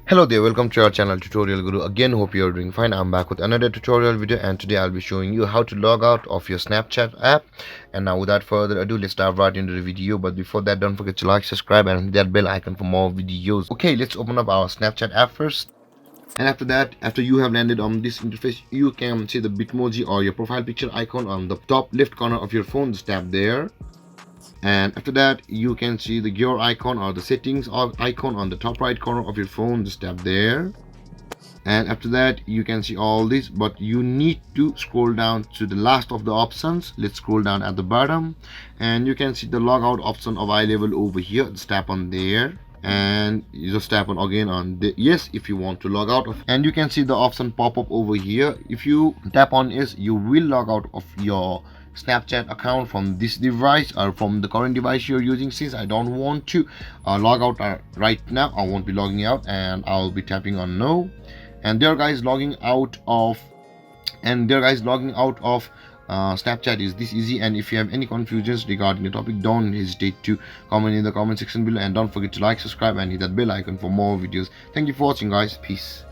Hello there, welcome to our channel Tutorial Guru. Again, hope you are doing fine. I'm back with another tutorial video, and today I'll be showing you how to log out of your Snapchat app. And now without further ado, let's dive right into the video. But before that, don't forget to like, subscribe and hit that bell icon for more videos. Okay, let's open up our Snapchat app first. And after that, after you have landed on this interface, you can see the Bitmoji or your profile picture icon on the top left corner of your phone. Just tap there. And after that, you can see the gear icon or the settings icon on the top right corner of your phone. Just tap there. And after that, you can see all this, but you need to scroll down to the last of the options. Let's scroll down at the bottom, and you can see the logout option available over here. Just tap on there, and you just tap on again on the yes if you want to log out of, and you can see the option pop up over here. If you tap on yes, you will log out of your Snapchat account from this device or from the current device you're using. Since I don't want to log out right now, I won't be logging out, and I'll be tapping on no. And there guys, logging out of Snapchat is this easy. And if you have any confusions regarding the topic, don't hesitate to comment in the comment section below, and don't forget to like, subscribe and hit that bell icon for more videos. Thank you for watching guys. Peace.